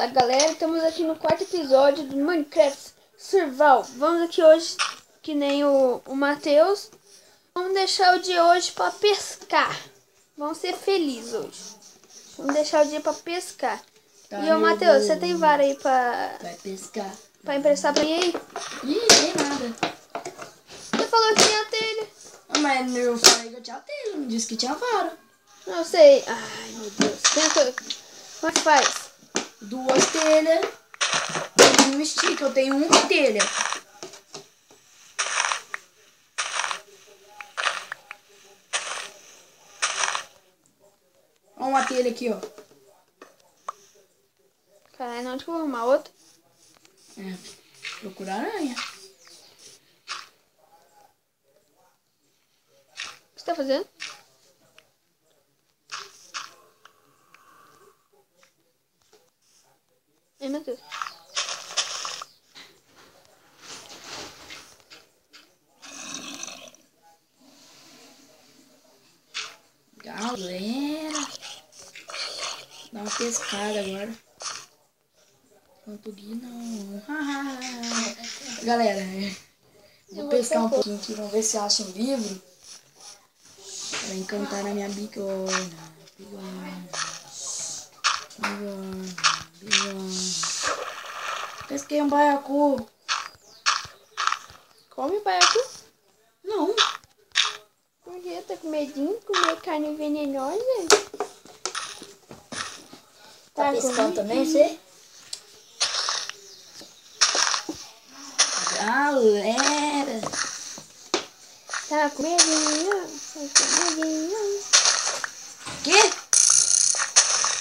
Fala galera, estamos aqui no quarto episódio do Minecraft Survival. Vamos aqui hoje, que nem o Matheus. Vamos deixar o dia hoje para pescar. Vamos ser felizes hoje. Vamos deixar o dia para pescar. Tá, e o Matheus, você tem vara aí para vai pescar. Para emprestar para mim aí? Ih, tem nada. Você falou que tinha telha. Ah, mas eu falei que eu tinha telha, não disse que tinha vara. Não sei. Ai meu Deus. Como é que faz? 2 telhas e um stick. Eu tenho uma telha. Olha uma telha aqui, ó. Caralho, não, onde que eu vou arrumar outra? Procurar aranha. O que você tá fazendo? Ai, meu Deus. Galera, dá uma pescada agora. Não tô não. Galera, vou pescar um pouquinho aqui, vamos ver se eu acho um livro pra encantar na minha bigorna. Pesquei um baiacu. Come baiacu? Não. Por quê? Tá com medinho de comer carne venenosa? Tá pescando também, você? Galera. Tá com medinho? Tá com medinho? Quê?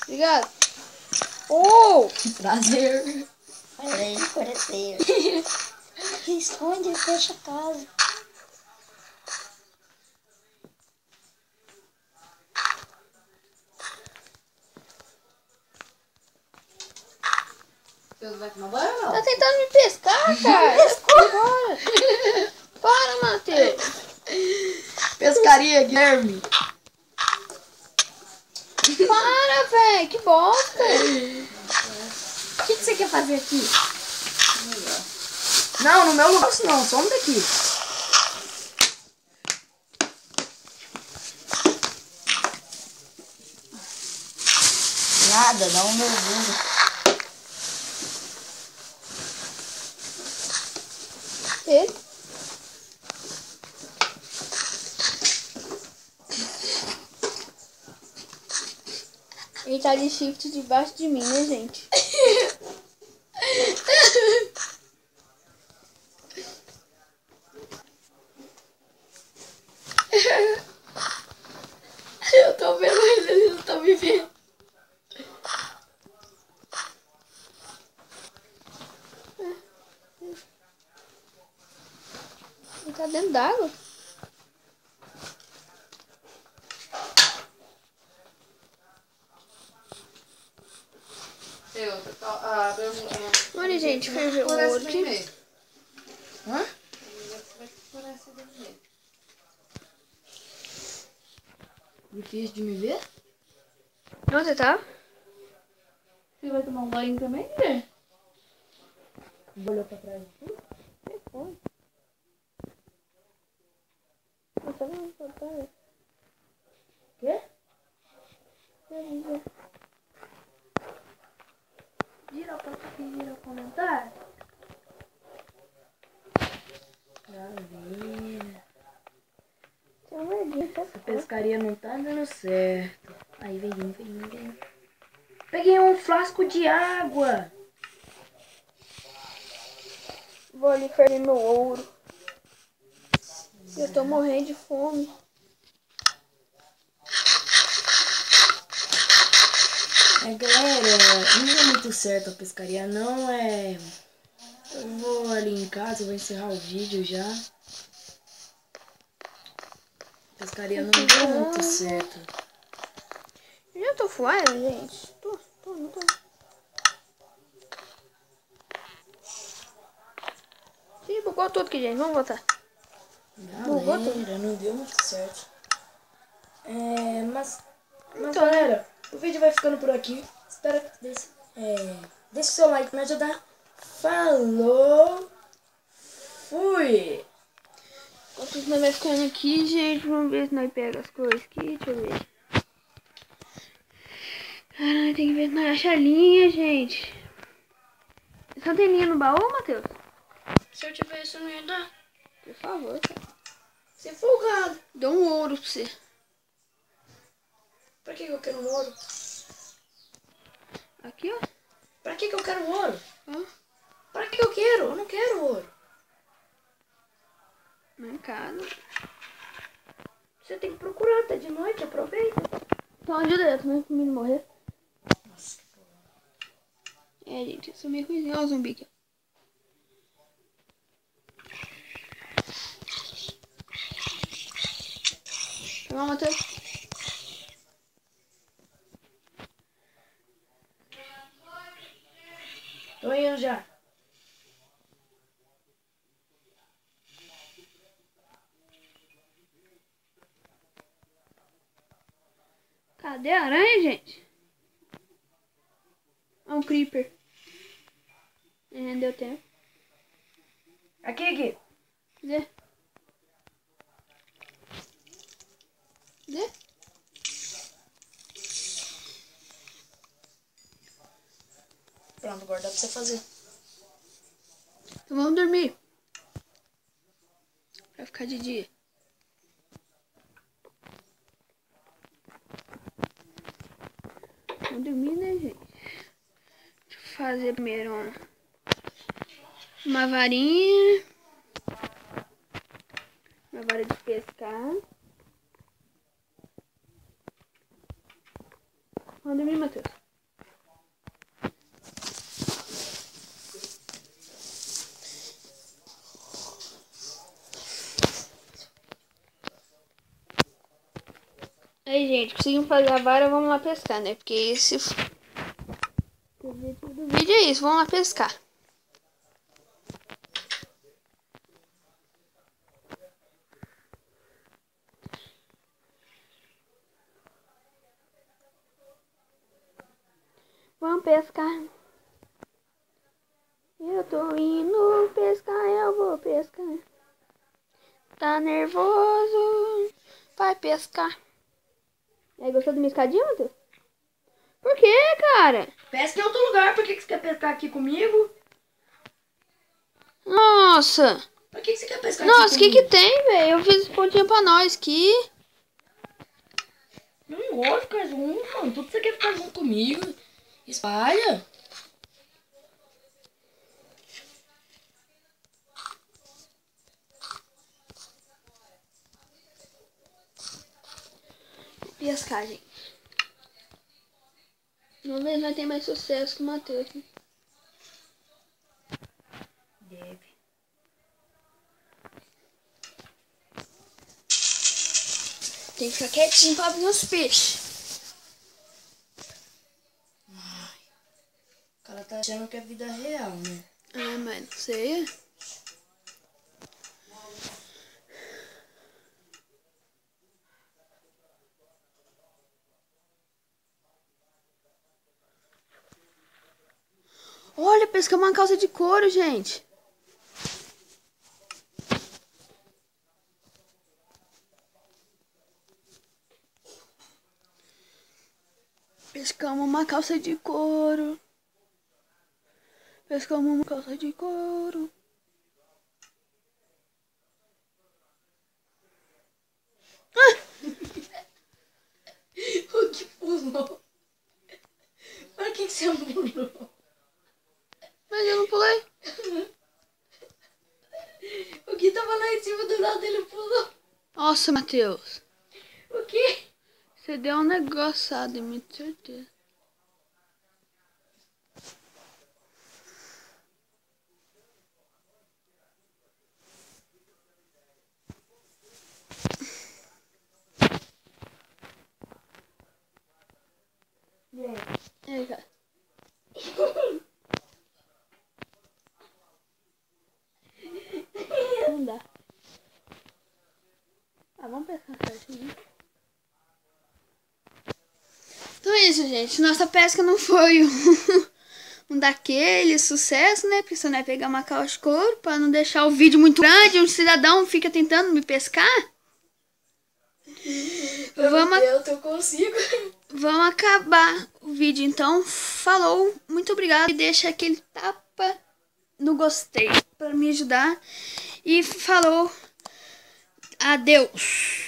Obrigado. Oh! Prazer. Prazer. Esconde e fecha a casa. Você vai tomar banho ou não? Tá tentando me pescar, cara? Para! Para, Matheus! Pescaria, Guilherme. Para, velho! Que bosta! O que você quer fazer aqui? Não, no meu negócio não, só um daqui. Nada, dá um mergulho. Ele? Ele tá de shift debaixo de mim, né, gente? Eu tô vendo eles não estão me vendo. Ele tá dentro d'água. Olha, gente, ferveu o ouro aqui. Hã? Difícil de me ver? Onde você tá? Você vai tomar um banho também, né? Olhou pra trás aqui? Foi. Eu tô vendo, tô vendo. Quê? Gira pra gira o comentário. Galera. Tem uma medinha, tá? Essa pescaria não tá dando certo. Aí, vem. Peguei um flasco de água. Vou ali ferver meu ouro. Eu tô morrendo de fome. Galera, não deu muito certo a pescaria, não é... Eu vou ali em casa, vou encerrar o vídeo já. A pescaria não deu muito certo. Eu já tô flying, gente. Não tô. Ih, bugou tudo aqui, gente. Vamos voltar. Galera, não deu muito certo. Mas Então, galera, o vídeo vai ficando por aqui. Espero que Deixa o seu like pra me ajudar. Falou. Fui. Enquanto nós vai ficando aqui, gente, vamos ver se nós pega as coisas aqui. Deixa eu ver. Caralho, tem que ver se nós acha a linha, gente. Só tem linha no baú, Matheus? Se eu tivesse, eu não ia dar. Por favor, cara. Você é folgado. Dou um ouro pra você. Pra que eu quero um ouro? Aqui, ó. Pra que eu quero um ouro? Ó. Pra que eu quero? Eu não quero ouro. Mercado. Você tem que procurar, tá de noite, aproveita. Então ajuda eu também pra mim morrer. Nossa, que porra. É, gente, eu sou meio ruimzinho. Olha o zumbi aqui. Pegar uma Matheus. Tô indo já. Cadê a aranha, gente? É um creeper. Deu tempo. Aqui. Cadê? Cadê? Pronto, agora dá pra você fazer. Então vamos dormir. Pra ficar de dia. Vamos dormir, né, gente? Deixa eu fazer primeiro uma varinha. Uma vara de pescar. Vamos dormir, Matheus. Aí, gente, conseguimos fazer a vara, vamos lá pescar, né? Porque esse... O objetivo do vídeo é isso, vamos lá pescar. Vamos pescar. Eu tô indo pescar, eu vou pescar. Tá nervoso? Vai pescar. E aí, gostou da minha escadinha, Matheus? Por que, cara? Pesca em outro lugar. Por que você quer pescar aqui comigo? Nossa! Pra que você quer pescar Nossa, o aqui que comigo? que tem, velho? Eu fiz pontinha pra nós aqui. Não gosto de ficar junto, mano. Tudo você quer ficar junto comigo. Espalha. Pescar, gente. Vamos ver se vai ter mais sucesso que o Matheus. Né? Deve. Tem que ficar quietinho pra abrir os peixes. O cara tá achando que é vida real, né? Ah, mas não sei. Olha, pescamos uma calça de couro, gente. Pescamos uma calça de couro. Pescamos uma calça de couro. O que pulou? Pra que você pulou? Mas eu não pulei. O que tava lá em cima do lado ele pulou? Nossa, Matheus. O quê? Você deu um negociado em mim, certeza. E aí, cara? Não dá. Ah, vamos pensar certinho. Então é isso, gente. Nossa pesca não foi um daquele sucesso, né? Porque senão vai pegar uma calça de couro pra não deixar o vídeo muito grande. Um cidadão fica tentando me pescar. Vamos acabar o vídeo então. Falou, muito obrigado. E deixa aquele tapa no gostei pra me ajudar. E falou, adeus.